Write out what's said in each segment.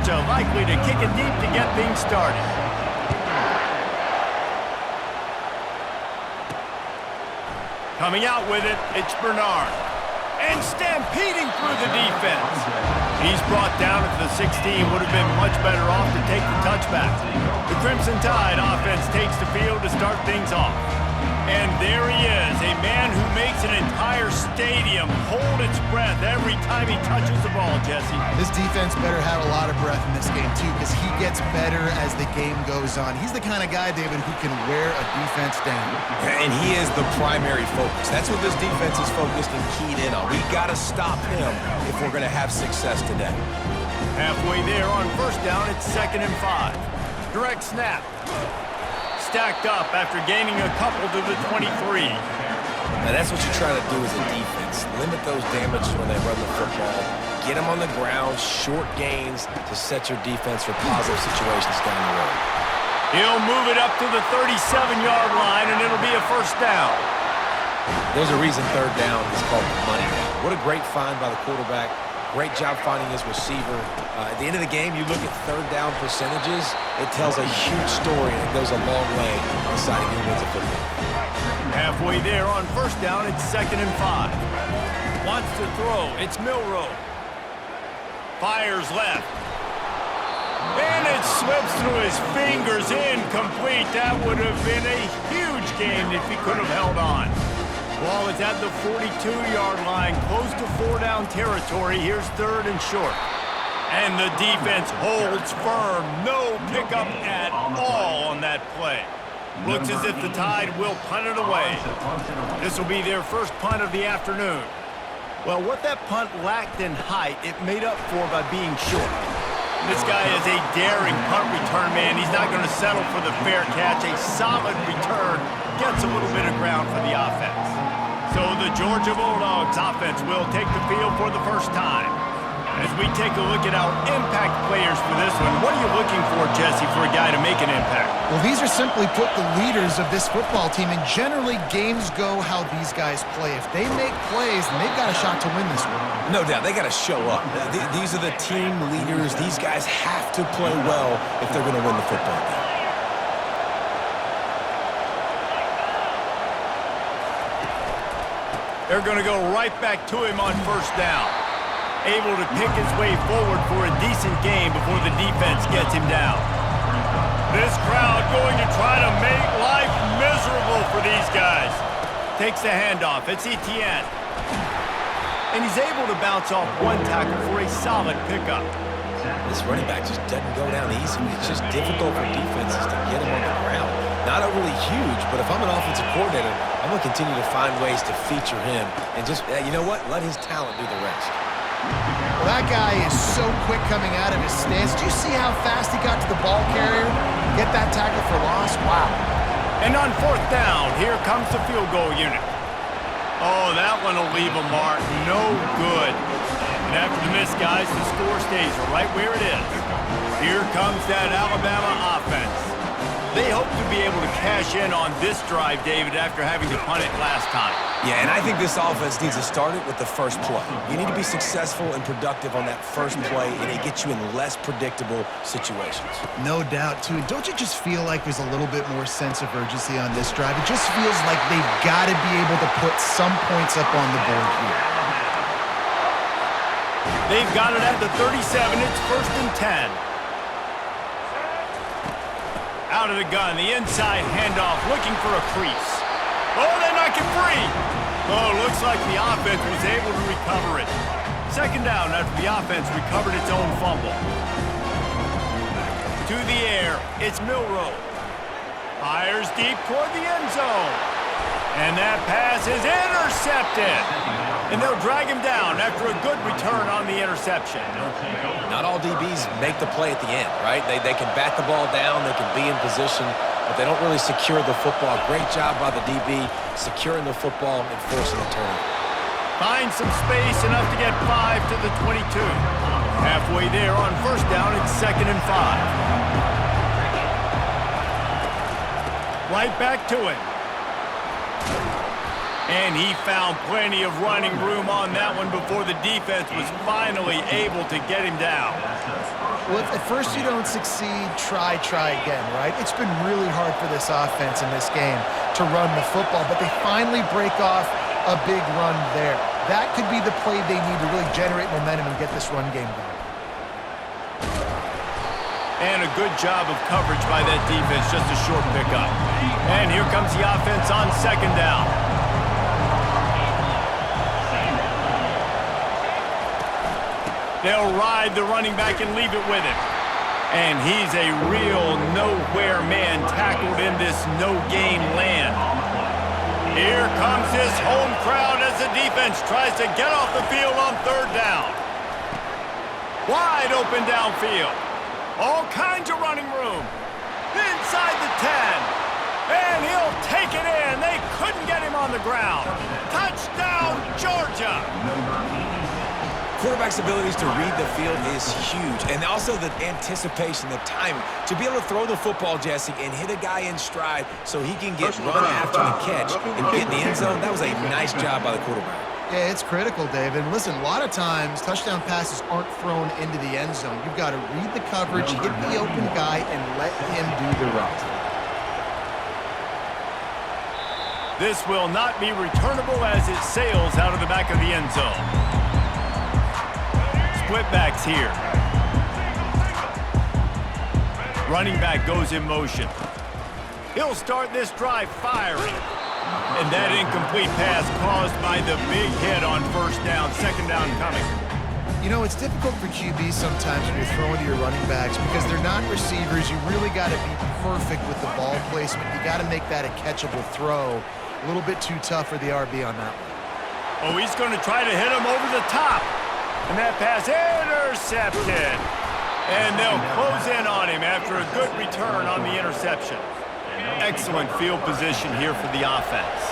Georgia likely to kick it deep to get things started. Coming out with it, it's Bernard. And stampeding through the defense. He's brought down at the 16. Would have been much better off to take the touchback. The Crimson Tide offense takes the field to start things off. And there he is, a man who makes an entire stadium hold its breath every time he touches the ball, Jesse. This defense better have a lot of breath in this game, too, because he gets better as the game goes on. He's the kind of guy, David, who can wear a defense down. And he is the primary focus. That's what this defense is focused and keyed in on. We got to stop him if we're going to have success today. Halfway there on first down, it's 2nd and 5. Direct snap. Stacked up after gaining a couple to the 23. Now that's what you try to do as a defense. Limit those damages when they run the football. Get them on the ground, short gains to set your defense for positive situations down the road. He'll move it up to the 37-yard line, and it'll be a first down. There's a reason third down is called the money down. What a great find by the quarterback. Great job finding his receiver. At the end of the game, you look at third down percentages, it tells a huge story, and it goes a long way in deciding who wins a football. Halfway there on first down, it's 2nd and 5. Wants to throw, it's Milroe. Fires left. And it slips through his fingers, incomplete. That would have been a huge game if he could have held on. Ball is at the 42-yard line, close to 4-down territory. Here's 3rd and short. And the defense holds firm. No pickup at all on that play. Looks as if the Tide will punt it away. This will be their first punt of the afternoon. Well, what that punt lacked in height, it made up for by being short. This guy is a daring punt return man. He's not going to settle for the fair catch. A solid return gets a little bit of ground for the offense. So the Georgia Bulldogs offense will take the field for the first time. As we take a look at our impact players for this one, what are you looking for, Jesse, for a guy to make an impact? Well, these are simply put the leaders of this football team, and generally games go how these guys play. If they make plays, then they've got a shot to win this one. No doubt, they got to show up. These are the team leaders. These guys have to play well if they're going to win the football game. They're going to go right back to him on first down. Able to pick his way forward for a decent game before the defense gets him down. This crowd going to try to make life miserable for these guys. Takes the handoff. It's Etienne. And he's able to bounce off one tackle for a solid pickup. This running back just doesn't go down easy. It's just difficult for defenses to get him on the ground. Not overly huge, but if I'm an offensive coordinator, I'm going to continue to find ways to feature him and just, you know what, let his talent do the rest. Well, that guy is so quick coming out of his stance. Do you see how fast he got to the ball carrier? Get that tackle for loss? Wow. And on fourth down, here comes the field goal unit. Oh, that one will leave a mark. No good. And after the miss, guys, the score stays right where it is. Here comes that Alabama offense. They hope to be able to cash in on this drive, David, after having to punt it last time. Yeah, and I think this offense needs to start it with the first play. You need to be successful and productive on that first play, and it gets you in less predictable situations. No doubt, too. Don't you just feel like there's a little bit more sense of urgency on this drive? It just feels like they've got to be able to put some points up on the board here. They've got it at the 37. It's 1st and 10. Out of the gun, the inside handoff, looking for a crease. Oh, they knock it free. Oh, looks like the offense was able to recover it. 2nd down after the offense recovered its own fumble. To the air, it's Milroe. Fires deep toward the end zone. And that pass is intercepted. And they'll drag him down after a good return on the interception. Not all DBs make the play at the end, right? They can bat the ball down, they can be in position, but they don't really secure the football. Great job by the DB securing the football and forcing the turnover. Finds some space, enough to get 5 to the 22. Halfway there on first down, it's 2nd and 5. Right back to him. And he found plenty of running room on that one before the defense was finally able to get him down. Well, if at first you don't succeed, try again, right? It's been really hard for this offense in this game to run the football, but they finally break off a big run there. That could be the play they need to really generate momentum and get this run game going. And a good job of coverage by that defense, just a short pickup. And here comes the offense on second down. They'll ride the running back and leave it with him. And he's a real nowhere man tackled in this no-gain land. Here comes this home crowd as the defense tries to get off the field on third down. Wide open downfield. All kinds of running room. Inside the 10. And he'll take it in. They couldn't get him on the ground. Touchdown, Georgia. Quarterback's abilities to read the field is huge, and also the anticipation, the timing. To be able to throw the football, Jesse, and hit a guy in stride so he can get run after the catch and get in the end zone, that was a nice job by the quarterback. Yeah, it's critical, David. Listen, a lot of times touchdown passes aren't thrown into the end zone. You've got to read the coverage, hit the open guy, and let him do the rest. This will not be returnable as it sails out of the back of the end zone. Split backs here. Running back goes in motion. He'll start this drive firing. And that incomplete pass caused by the big hit on first down, second down coming. You know, it's difficult for QBs sometimes when you're throwing to your running backs because they're not receivers. You really got to be perfect with the ball placement. You got to make that a catchable throw. A little bit too tough for the RB on that one. Oh, he's going to try to hit him over the top. And that pass intercepted. And they'll close in on him after a good return on the interception. Excellent field position here for the offense.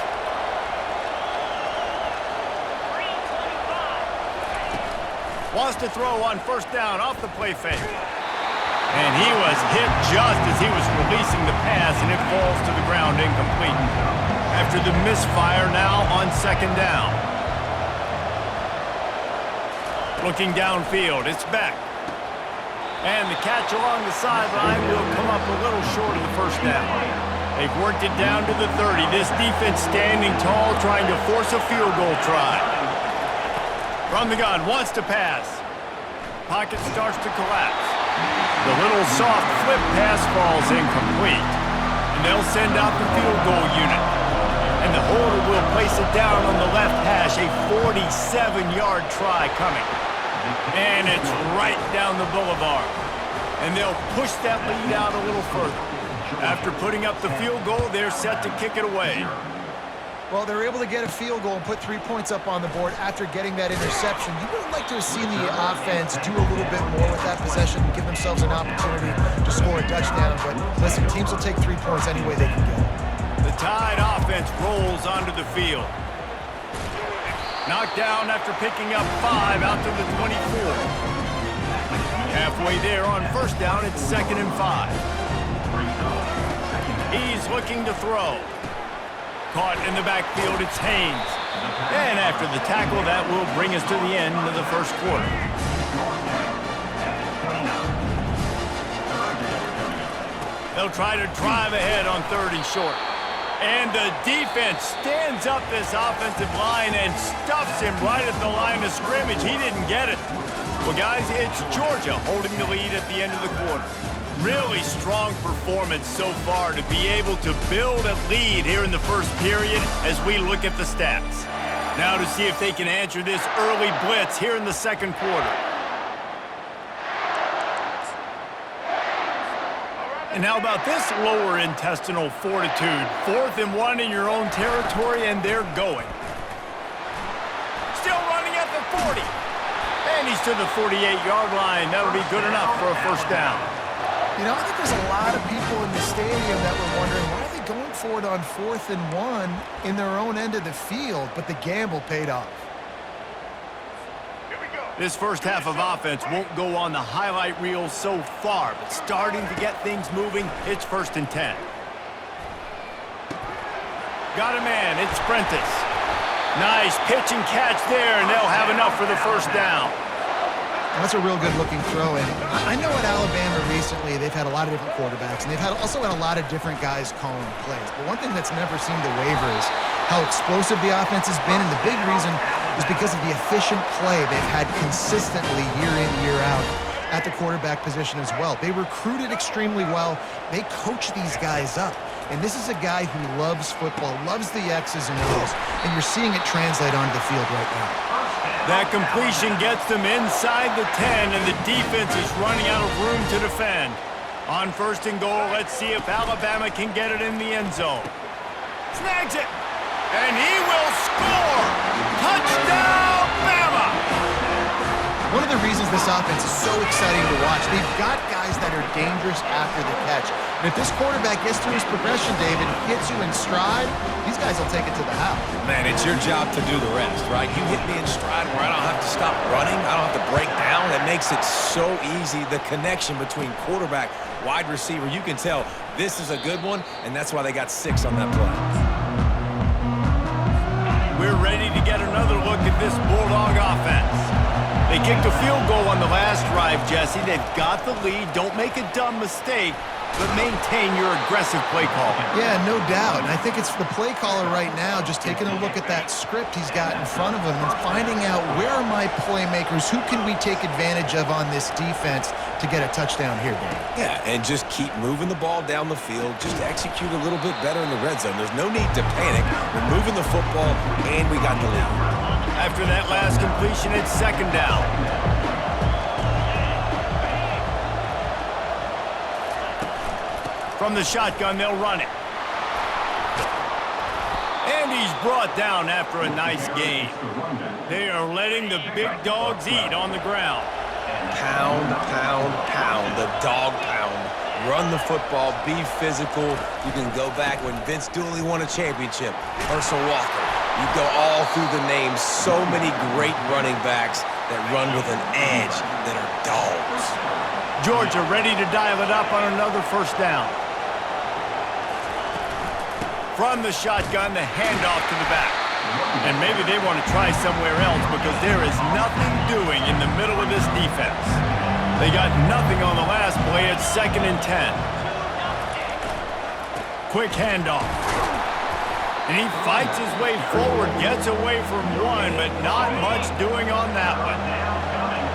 Wants to throw on first down off the play fake. And he was hit just as he was releasing the pass, and it falls to the ground incomplete. After the misfire, now on second down. Looking downfield, it's Beck. And the catch along the sideline will come up a little short of the first down. They've worked it down to the 30. This defense standing tall, trying to force a field goal try. From the gun, wants to pass. Pocket starts to collapse. The little soft flip pass falls incomplete. And they'll send out the field goal unit. And the holder will place it down on the left hash. A 47-yard try coming. And it's right down the boulevard. And they'll push that lead out a little further. After putting up the field goal, they're set to kick it away. Well, they're able to get a field goal and put 3 points up on the board after getting that interception. You would like to have seen the offense do a little bit more with that possession and give themselves an opportunity to score a touchdown. But listen, teams will take 3 points any way they can get it. The Tide offense rolls onto the field. Knocked down after picking up 5 out to the 24. Halfway there on first down, it's 2nd and 5. He's looking to throw. Caught in the backfield, it's Haynes. And after the tackle, that will bring us to the end of the first quarter. They'll try to drive ahead on 3rd and short. And the defense stands up this offensive line and stuffs him right at the line of scrimmage. He didn't get it. Well, guys, it's Georgia holding the lead at the end of the quarter. Really strong performance so far to be able to build a lead here in the first period as we look at the stats. Now to see if they can answer this early blitz here in the second quarter. And how about this lower intestinal fortitude? 4th and 1 in your own territory, and they're going. Still running at the 40. And he's to the 48-yard line. That'll be good enough for a first down. You know, I think there's a lot of people in the stadium that were wondering, why are they going for it on 4th and 1 in their own end of the field? But the gamble paid off. This first half of offense won't go on the highlight reel so far, but starting to get things moving, it's 1st and 10. Got a man, it's Prentice. Nice pitch and catch there, and they'll have enough for the first down. That's a real good-looking throw. And I know at Alabama recently they've had a lot of different quarterbacks, and they've also had a lot of different guys calling plays. But one thing that's never seemed to waver is how explosive the offense has been, and the big reason is because of the efficient play they've had consistently year in, year out at the quarterback position as well. They recruited extremely well. They coach these guys up. And this is a guy who loves football, loves the X's and O's, and you're seeing it translate onto the field right now. That completion gets them inside the 10, and the defense is running out of room to defend. On first and goal, let's see if Alabama can get it in the end zone. Snags it, and he will score! Touchdown, Bama! One of the reasons this offense is so exciting to watch, they've got guys that are dangerous after the catch. And if this quarterback gets through his progression, David, hits you in stride, these guys will take it to the house. Man, it's your job to do the rest, right? You hit me in stride where I don't have to stop running. I don't have to break down. It makes it so easy. The connection between quarterback, wide receiver, you can tell this is a good one, and that's why they got 6 on that play. We're ready to get another look at this Bulldog offense. They kicked a field goal on the last drive, Jesse. They've got the lead. Don't make a dumb mistake, but maintain your aggressive play calling. Yeah, no doubt. And I think it's the play caller right now just taking a look at that script he's got in front of him and finding out where are my playmakers, who can we take advantage of on this defense to get a touchdown here, Dave. Yeah, and just keep moving the ball down the field. Just execute a little bit better in the red zone. There's no need to panic. We're moving the football, and we got the lead. After that last completion, it's second down. From the shotgun, they'll run it. And he's brought down after a nice gain. They are letting the big dogs eat on the ground. Pound, pound, pound, the dog pound. Run the football, be physical. You can go back when Vince Dooley won a championship. Herschel Walker. You go all through the names. So many great running backs that run with an edge that are dogs. Georgia ready to dial it up on another first down. From the shotgun, the handoff to the back. And maybe they want to try somewhere else because there is nothing doing in the middle of this defense. They got nothing on the last play. It's 2nd and 10. Quick handoff. And he fights his way forward, gets away from one, but not much doing on that one.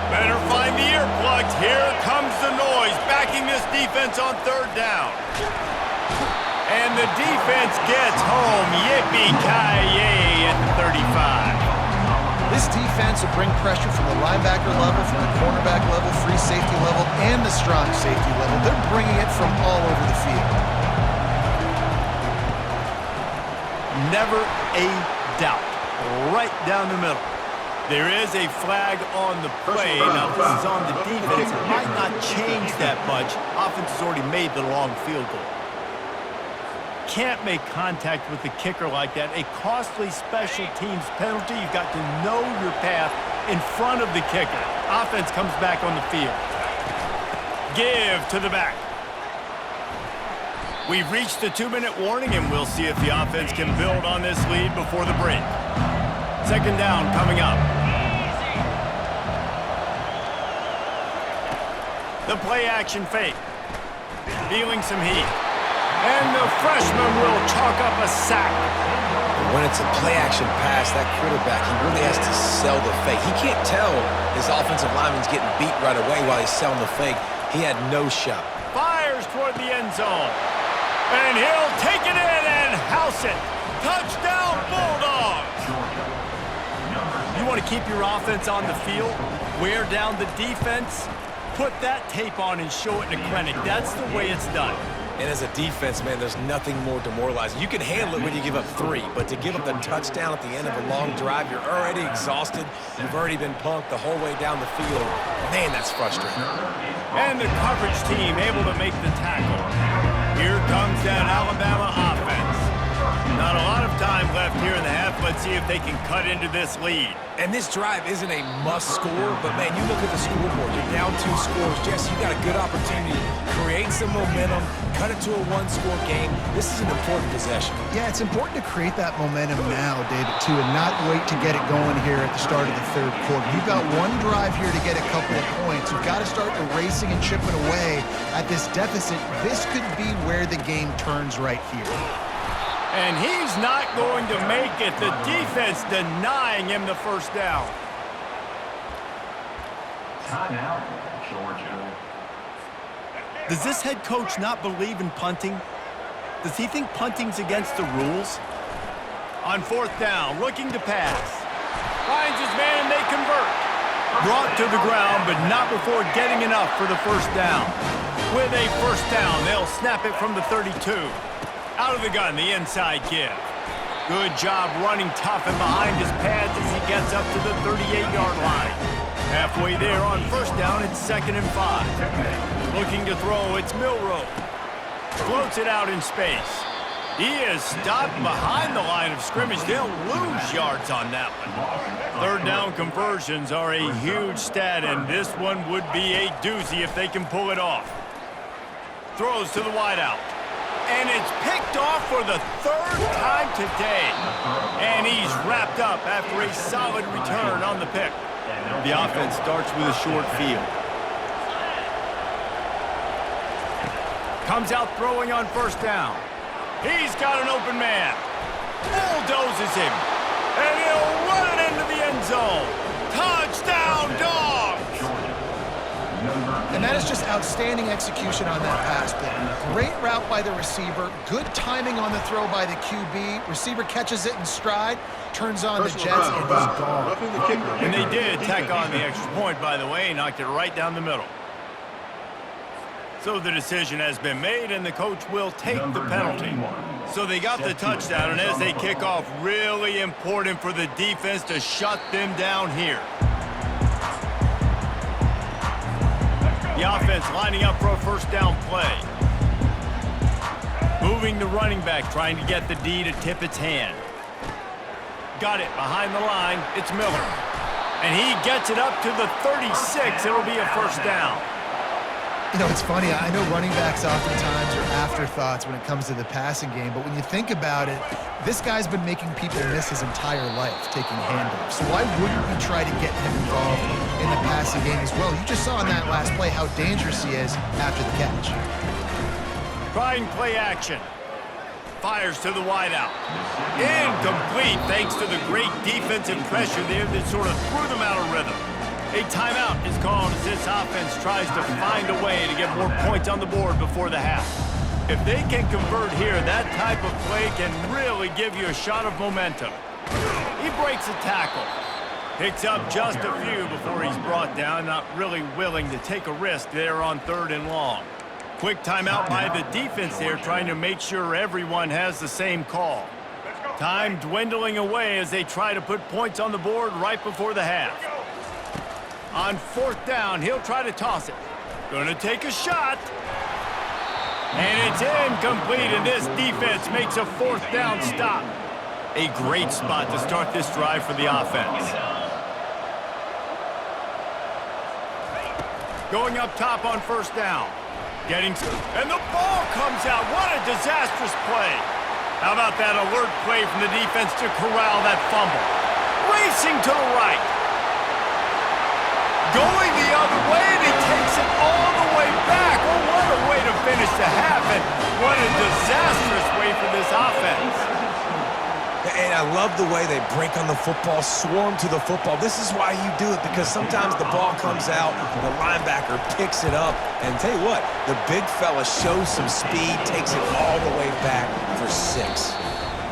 Better find the earplugs. Here comes the noise, backing this defense on third down. And the defense gets home. Yippee-ki-yay at the 35. This defense will bring pressure from the linebacker level, from the cornerback level, free safety level, and the strong safety level. They're bringing it from all over the field. Never a doubt. Right down the middle. There is a flag on the play. Now, this is on the defense. It might not change that much. Offense has already made the long field goal. Can't make contact with the kicker like that. A costly special teams penalty. You've got to know your path in front of the kicker. Offense comes back on the field. Give to the back. We've reached the 2-minute warning, and we'll see if the offense can build on this lead before the break. Second down coming up. The play action fake. Feeling some heat. And the freshman will chalk up a sack. When it's a play-action pass, that quarterback, he really has to sell the fake. He can't tell his offensive lineman's getting beat right away while he's selling the fake. He had no shot. Fires toward the end zone. And he'll take it in and house it. Touchdown, Bulldogs! You want to keep your offense on the field, wear down the defense, put that tape on and show it in a clinic. That's the way it's done. And as a defense, man, there's nothing more demoralizing. You can handle it when you give up 3, but to give up the touchdown at the end of a long drive, you're already exhausted. You've already been punked the whole way down the field. Man, that's frustrating. And the coverage team able to make the tackle. Here comes that Alabama offense. Not a lot of time left here in the half. Let's see if they can cut into this lead. And this drive isn't a must score, but man, you look at the scoreboard, you're down 2 scores. Jesse, you got a good opportunity to create some momentum, cut it to a 1-score game. This is an important possession. Yeah, it's important to create that momentum now, David, too, and not wait to get it going here at the start of the third quarter. You've got one drive here to get a couple of points. You've got to start erasing and chipping away at this deficit. This could be where the game turns right here. And he's not going to make it. The defense denying him the first down. Timeout, Georgia. Does this head coach not believe in punting? Does he think punting's against the rules? On 4th down, looking to pass. Finds his man and they convert. Brought to the ground, but not before getting enough for the first down. With a first down, they'll snap it from the 32. Out of the gun, the inside give. Good job running tough and behind his pads as he gets up to the 38-yard line. Halfway there on first down, it's 2nd and 5. Looking to throw, it's Milroe. Floats it out in space. He is stopped behind the line of scrimmage. They'll lose yards on that one. 3rd down conversions are a huge stat, and this one would be a doozy if they can pull it off. Throws to the wideout. And it's picked off for the 3rd time today. And he's wrapped up after a solid return on the pick. The offense starts with a short field. Comes out throwing on first down. He's got an open man. Bulldozes him. And he'll run it into the end zone. Touchdown, Dogs! And that is just outstanding execution on that pass play. Great route by the receiver. Good timing on the throw by the QB. Receiver catches it in stride, turns on the Jets, and he's gone. And they did tack on the extra point, by the way, knocked it right down the middle. So the decision has been made, and the coach will take the penalty. So they got the touchdown, and as they kick off, really important for the defense to shut them down here. The offense lining up for a first down play. Moving the running back, trying to get the D to tip its hand. Got it behind the line. It's Miller. And he gets it up to the 36. It'll be a first down. You know, it's funny. I know running backs oftentimes are afterthoughts when it comes to the passing game, but when you think about it, this guy's been making people miss his entire life taking handoffs. So why wouldn't we try to get him involved in the passing game as well? You just saw in that last play how dangerous he is after the catch. Trying play action. Fires to the wideout. Incomplete thanks to the great defensive pressure there that sort of threw them out of rhythm. A timeout is called as this offense tries to find a way to get more points on the board before the half. If they can convert here, that type of play can really give you a shot of momentum. He breaks a tackle. Picks up just a few before he's brought down, not really willing to take a risk there on 3rd and long. Quick timeout by the defense there, trying to make sure everyone has the same call. Time dwindling away as they try to put points on the board right before the half. On 4th down, he'll try to toss it. Gonna take a shot. And it's incomplete, and this defense makes a 4th down stop. A great spot to start this drive for the offense. Going up top on first down. And the ball comes out. What a disastrous play. How about that alert play from the defense to corral that fumble? Racing to the right. Going the other way, and he takes it all the way back. Well, what a way to finish the half, and what a disastrous way for this offense. And I love the way they break on the football, swarm to the football. This is why you do it, because sometimes the ball comes out, the linebacker picks it up, and tell you what, the big fella shows some speed, takes it all the way back for 6.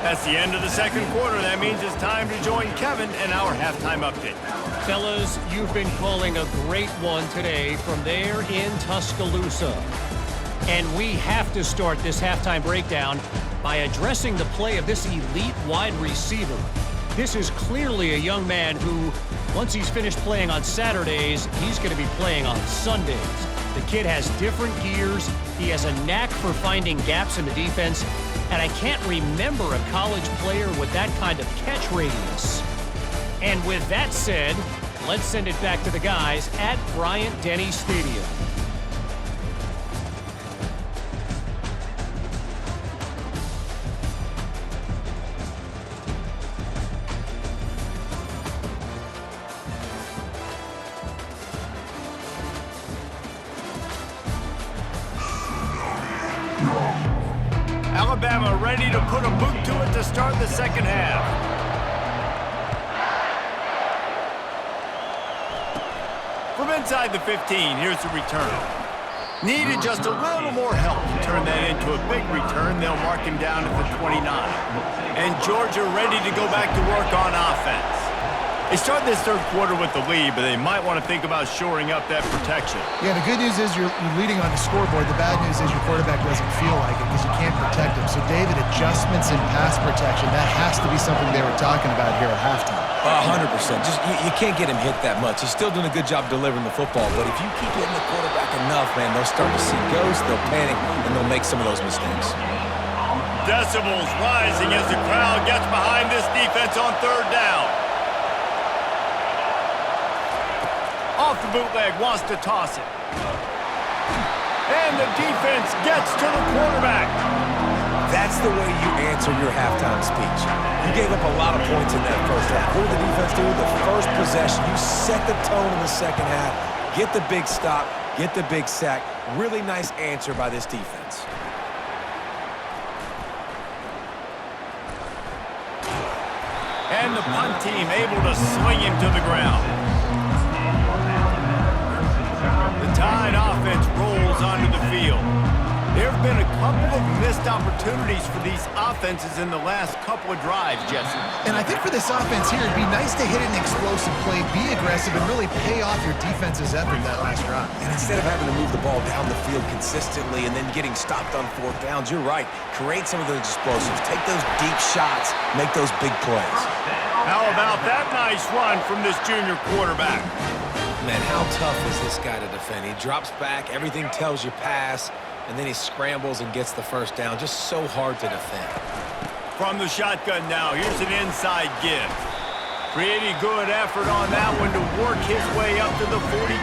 That's the end of the second quarter. That means it's time to join Kevin in our halftime update. Fellas, you've been calling a great one today from there in Tuscaloosa. And we have to start this halftime breakdown by addressing the play of this elite wide receiver. This is clearly a young man who, once he's finished playing on Saturdays, he's going to be playing on Sundays. The kid has different gears. He has a knack for finding gaps in the defense. and I can't remember a college player with that kind of catch radius. And with that said, let's send it back to the guys at Bryant-Denny Stadium. Alabama ready to put a boot to it to start the second half. From inside the 15, here's the return. Needed just a little more help to turn that into a big return. They'll mark him down at the 29. And Georgia ready to go back to work on offense. They start this third quarter with the lead, but they might want to think about shoring up that protection. Yeah, the good news is you're leading on the scoreboard. The bad news is your quarterback doesn't feel like it because you can't protect him. So, David, adjustments in pass protection, that has to be something they were talking about here at halftime. 100%. Just you can't get him hit that much. He's still doing a good job delivering the football, but if you keep hitting the quarterback enough, man, they'll start to see ghosts, they'll panic, and they'll make some of those mistakes. Decibels rising as the crowd gets behind this defense on third down. Off the bootleg, wants to toss it. And the defense gets to the quarterback. That's the way you answer your halftime speech. You gave up a lot of points in that first half. What did the defense do? The first possession, you set the tone in the second half, get the big stop, get the big sack. Really nice answer by this defense. And the punt team able to sling him to the ground. The Tide offense rolls onto the field. There have been a couple of missed opportunities for these offenses in the last couple of drives, Jesse. And I think for this offense here, it'd be nice to hit an explosive play, be aggressive, and really pay off your defense's effort that last drive. And instead of having to move the ball down the field consistently and then getting stopped on fourth downs, you're right. Create some of those explosives. Take those deep shots. Make those big plays. How about that nice run from this junior quarterback? Man, how tough is this guy to defend? He drops back, everything tells you pass, and then he scrambles and gets the first down. Just so hard to defend. From the shotgun now, here's an inside give. Pretty good effort on that one to work his way up to the 42.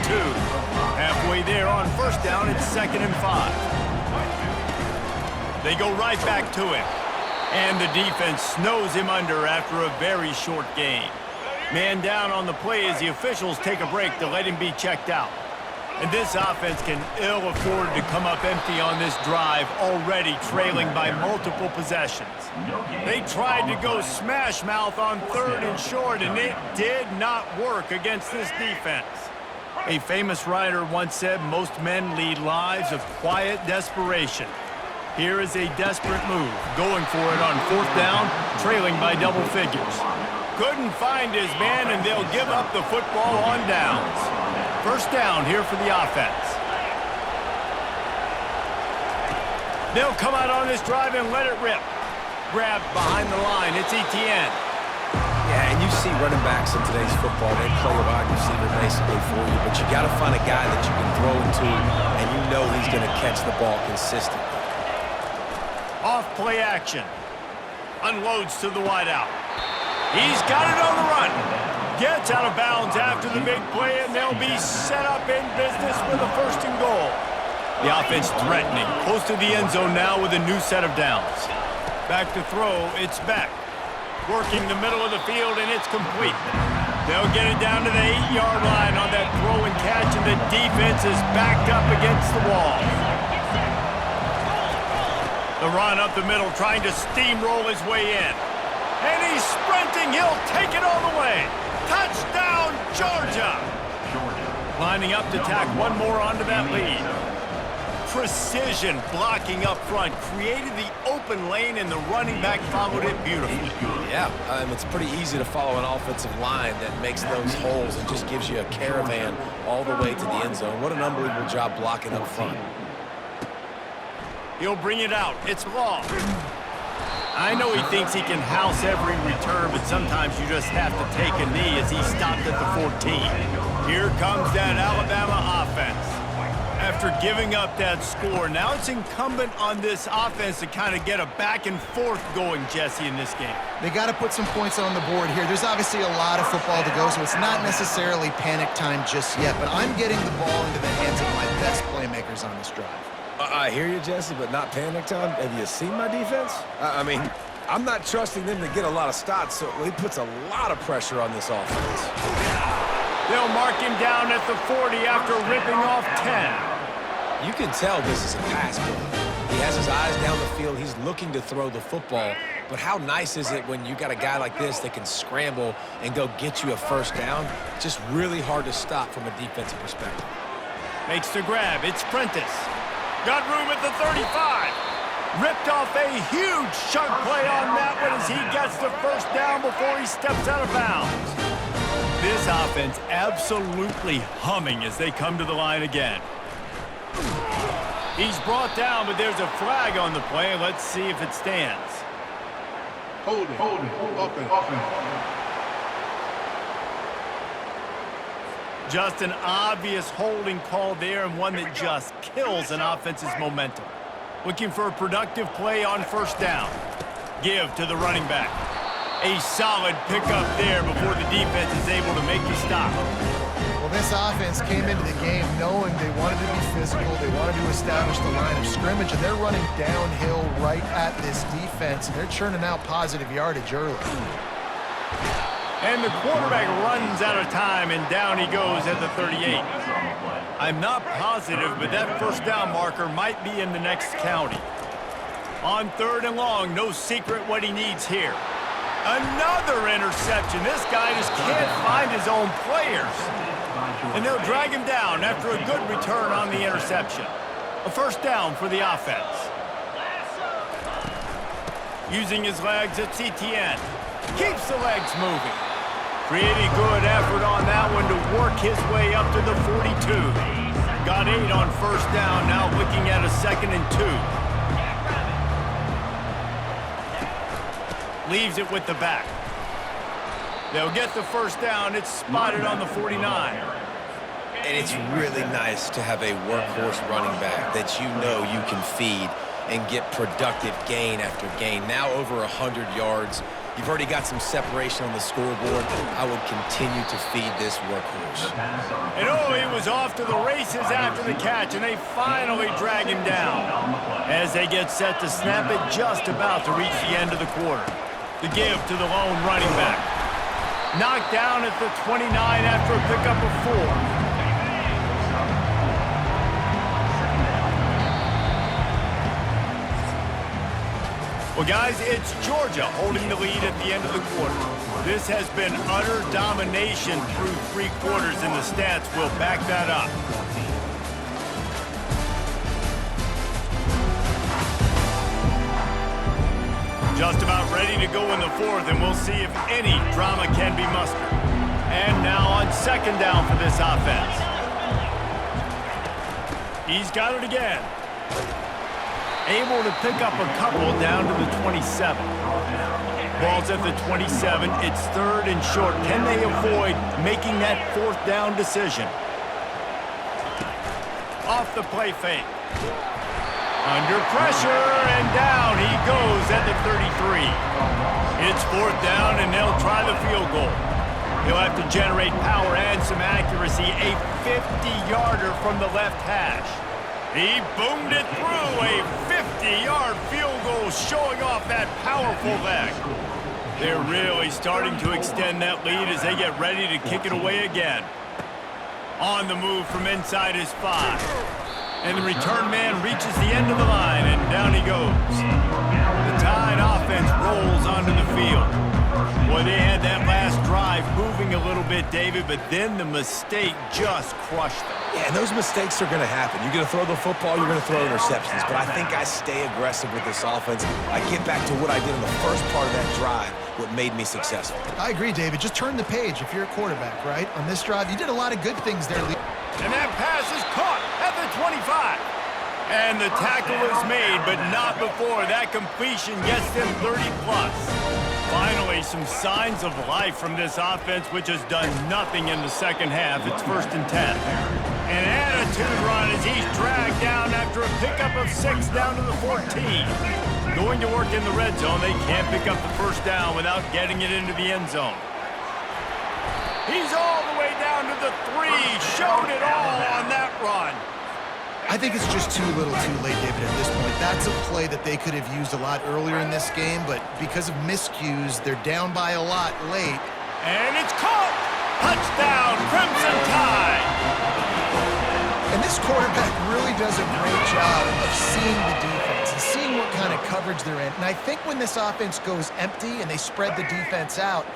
Halfway there on first down, it's 2nd and 5. They go right back to him. And the defense snows him under after a very short gain. Man down on the play as the officials take a break to let him be checked out. And this offense can ill afford to come up empty on this drive, already trailing by multiple possessions. They tried to go smash mouth on 3rd and short, and it did not work against this defense. A famous writer once said most men lead lives of quiet desperation. Here is a desperate move, going for it on 4th down, trailing by double figures. Couldn't find his man, and they'll give up the football on downs. First down here for the offense. They'll come out on this drive and let it rip. Grabbed behind the line, it's Etienne. Yeah, and you see running backs in today's football, they play a wide receiver basically for you, but you got to find a guy that you can throw it to, and you know he's going to catch the ball consistently. Off play action. Unloads to the wideout. He's got it on the run. Gets out of bounds after the big play, and they'll be set up in business with a 1st and goal. The offense threatening. Close to the end zone now with a new set of downs. Back to throw, it's Beck. Working the middle of the field, and it's complete. They'll get it down to the 8-yard line on that throw and catch, and the defense is backed up against the wall. The run up the middle, trying to steamroll his way in. And he's sprinting. He'll take it all the way. Touchdown, Georgia. Lining up to tack one more onto that lead. Precision blocking up front. Created the open lane, and the running back followed it beautifully. Yeah, it's pretty easy to follow an offensive line that makes those holes and just gives you a caravan all the way to the end zone. What an unbelievable job blocking up front. He'll bring it out. It's long. I know he thinks he can house every return, but sometimes you just have to take a knee as he stopped at the 14. Here comes that Alabama offense. After giving up that score, now it's incumbent on this offense to kind of get a back and forth going, Jesse, in this game. They got to put some points on the board here. There's obviously a lot of football to go, so it's not necessarily panic time just yet, but I'm getting the ball into the hands of my best playmakers on this drive. I hear you, Jesse, but not panic time. Have you seen my defense? I mean, I'm not trusting them to get a lot of stops, so he puts a lot of pressure on this offense. They'll mark him down at the 40 after ripping off 10. You can tell this is a pass play. He has his eyes down the field. He's looking to throw the football. But how nice is it when you got a guy like this that can scramble and go get you a first down? Just really hard to stop from a defensive perspective. Makes the grab. It's Prentice. Got room at the 35. Ripped off a huge chunk play on that one as he gets the first down before he steps out of bounds. This offense absolutely humming as they come to the line again. He's brought down, but there's a flag on the play. Let's see if it stands. Hold it. Offense. Just an obvious holding call there, and one that just kills an offense's momentum. Looking for a productive play on first down. Give to the running back. A solid pickup there before the defense is able to make the stop. Well, this offense came into the game knowing they wanted to be physical, they wanted to establish the line of scrimmage, and they're running downhill right at this defense, and they're churning out positive yardage early. And the quarterback runs out of time, and down he goes at the 38. I'm not positive, but that first down marker might be in the next county. On 3rd and long, no secret what he needs here. Another interception. This guy just can't find his own players. And they'll drag him down after a good return on the interception. A first down for the offense. Using his legs at CTN. Keeps the legs moving. Pretty good effort on that one to work his way up to the 42. Got 8 on first down, now looking at a 2nd and 2. Leaves it with the back. They'll get the first down. It's spotted on the 49. And it's really nice to have a workhorse running back that you know you can feed and get productive gain after gain. Now over 100 yards. You've already got some separation on the scoreboard. I would continue to feed this workhorse. And he was off to the races after the catch, and they finally drag him down. As they get set to snap it, just about to reach the end of the quarter. The give to the lone running back. Knocked down at the 29 after a pickup of 4. Well, guys, it's Georgia holding the lead at the end of the quarter. This has been utter domination through 3 quarters, and the stats will back that up. Just about ready to go in the 4th, and we'll see if any drama can be mustered. And now on 2nd down for this offense. He's got it again. Able to pick up a couple down to the 27. Ball's at the 27. It's 3rd and short. Can they avoid making that 4th down decision? Off the play fake. Under pressure, and down he goes at the 33. It's 4th down, and they'll try the field goal. He'll have to generate power and some accuracy. A 50-yarder from the left hash. He boomed it through. A 50-yard field goal showing off that powerful leg. They're really starting to extend that lead as they get ready to kick it away again. On the move from inside his 5. And the return man reaches the end of the line, and down he goes. The Tide offense rolls onto the field. Boy, they had that last drive moving a little bit, David, but then the mistake just crushed them. Yeah, and those mistakes are going to happen. You're going to throw the football, you're going to throw interceptions. But I think I stay aggressive with this offense. I get back to what I did in the first part of that drive, what made me successful. I agree, David. Just turn the page if you're a quarterback, right? On this drive, you did a lot of good things there. And that pass is caught at the 25. And the tackle is made, but not before that completion gets them 30+. Finally, some signs of life from this offense, which has done nothing in the second half. It's 1st and 10. An attitude run as he's dragged down after a pickup of 6 down to the 14. Going to work in the red zone, they can't pick up the first down without getting it into the end zone. He's all the way down to the 3. Showed it all on that run. I think it's just too little too late, David, at this point. That's a play that they could have used a lot earlier in this game, but because of miscues, they're down by a lot late. And it's caught! Touchdown, Crimson Tide! And this quarterback really does a great job of seeing the defense and seeing what kind of coverage they're in. And I think when this offense goes empty and they spread the defense out,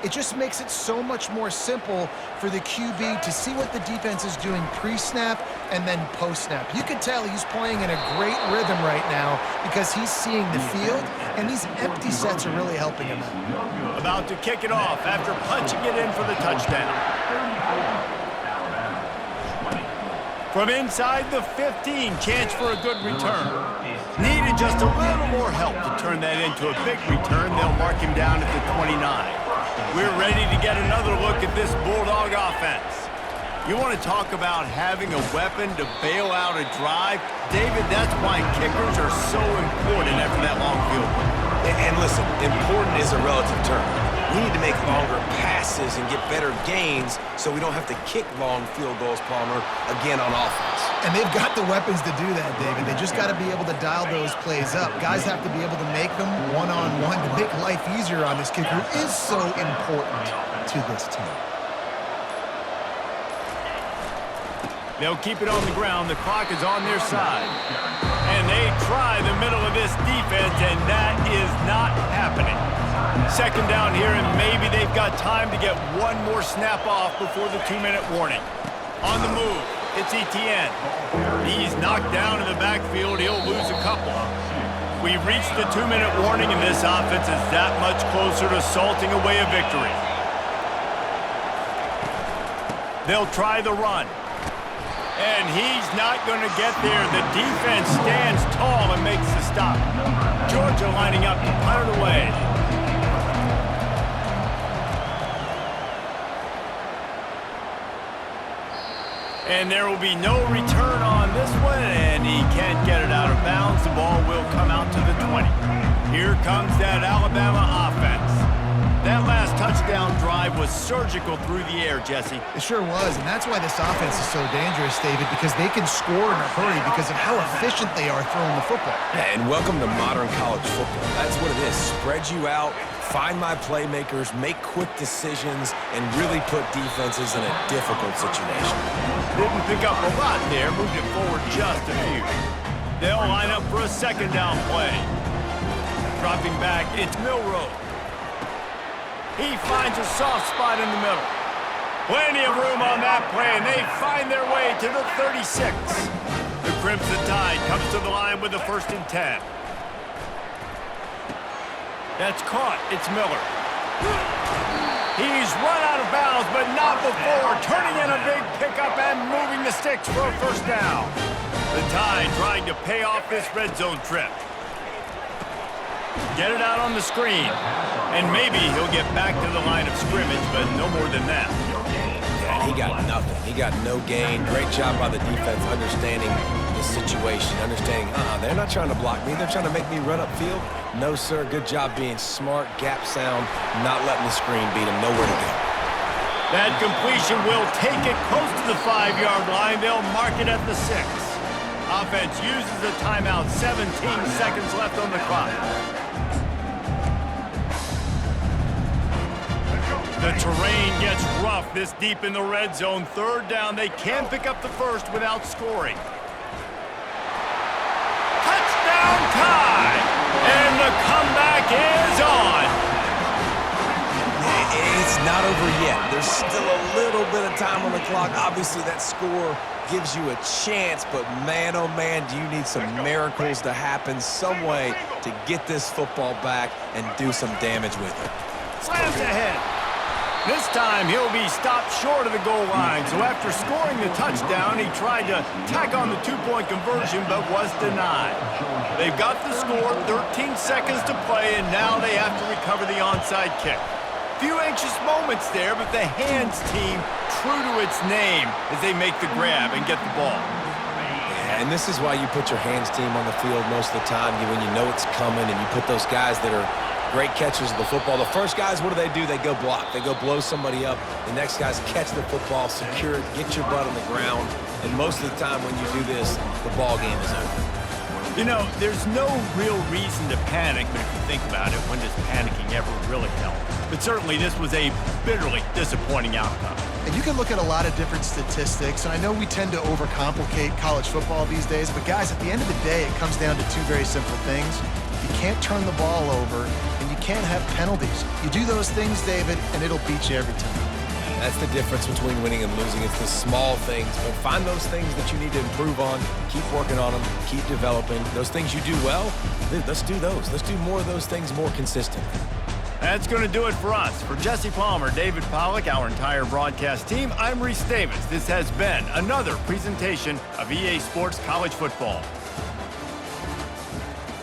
it just makes it so much more simple for the QB to see what the defense is doing pre-snap and then post-snap. You can tell he's playing in a great rhythm right now because he's seeing the field, and these empty sets are really helping him out. About to kick it off after punching it in for the touchdown. From inside the 15, chance for a good return. Needed just a little more help to turn that into a big return. They'll mark him down at the 29. We're ready to get another look at this Bulldog offense. You want to talk about having a weapon to bail out a drive? David, that's why kickers are so important after that long field goal. And listen, important is a relative term. We need to make longer passes and get better gains so we don't have to kick long field goals, Palmer, again on offense. And they've got the weapons to do that, David. They just got to be able to dial those plays up. Guys have to be able to make them one-on-one to make life easier on this kicker, who is so important to this team. They'll keep it on the ground. The clock is on their side. And they try the middle of this defense, and that is not happening. 2nd down here, and maybe they've got time to get one more snap off before the 2-minute warning. On the move, it's Etienne. He's knocked down in the backfield. He'll lose a couple. We've reached the 2-minute warning, and this offense is that much closer to salting away a victory. They'll try the run. And he's not going to get there. The defense stands tall and makes the stop. Georgia lining up to punt it away. And there will be no return on this one, and he can't get it out of bounds. The ball will come out to the 20. Here comes that Alabama offense. That last touchdown drive was surgical through the air, Jesse. It sure was, and that's why this offense is so dangerous, David, because they can score in a hurry because of how efficient they are throwing the football. Yeah, and welcome to modern college football. That's what it is. Spread you out, find my playmakers, make quick decisions, and really put defenses in a difficult situation. Didn't pick up a lot there, moved it forward just a few. They'll line up for a 2nd down play. Dropping back, it's Milroe. He finds a soft spot in the middle. Plenty of room on that play, and they find their way to the 36. The Crimson Tide comes to the line with a 1st and 10. That's caught. It's Miller. He's run out of bounds, but not before turning in a big pickup and moving the sticks for a 1st down. The Tide trying to pay off this red zone trip. Get it out on the screen. And maybe he'll get back to the line of scrimmage, but no more than that. Yeah, he got nothing. He got no gain. Great job by the defense understanding the situation, understanding, they're not trying to block me. They're trying to make me run upfield. No, sir. Good job being smart, gap sound, not letting the screen beat him. Nowhere to go. That completion will take it close to the 5-yard line. They'll mark it at the 6. Offense uses a timeout. 17 seconds left on the clock. The terrain gets rough this deep in the red zone. 3rd down. They can pick up the first without scoring. Touchdown Tide! And the comeback is on. It's not over yet. There's still a little bit of time on the clock. Obviously, that score gives you a chance, but man, oh man, do you need some miracles to happen some way to get this football back and do some damage with it. Slams ahead. This time, he'll be stopped short of the goal line. So after scoring the touchdown, he tried to tack on the two-point conversion, but was denied. They've got the score, 13 seconds to play, and now they have to recover the onside kick. Few anxious moments there, but the hands team true to its name as they make the grab and get the ball. And this is why you put your hands team on the field most of the time when you know it's coming, and you put those guys that are great catchers of the football. The first guys, what do? They go block. They go blow somebody up. The next guys catch the football, secure it, get your butt on the ground. And most of the time when you do this, the ball game is over. You know, there's no real reason to panic, but if you think about it, when does panicking ever really help? But certainly this was a bitterly disappointing outcome. And you can look at a lot of different statistics, and I know we tend to overcomplicate college football these days, but guys, at the end of the day, it comes down to two very simple things. You can't turn the ball over, and you can't have penalties. You do those things, David, and it'll beat you every time. That's the difference between winning and losing. It's the small things, but find those things that you need to improve on. Keep working on them. Keep developing. Those things you do well, let's do those. Let's do more of those things more consistently. That's going to do it for us. For Jesse Palmer, David Pollack, our entire broadcast team, I'm Reese Davis. This has been another presentation of EA Sports College Football.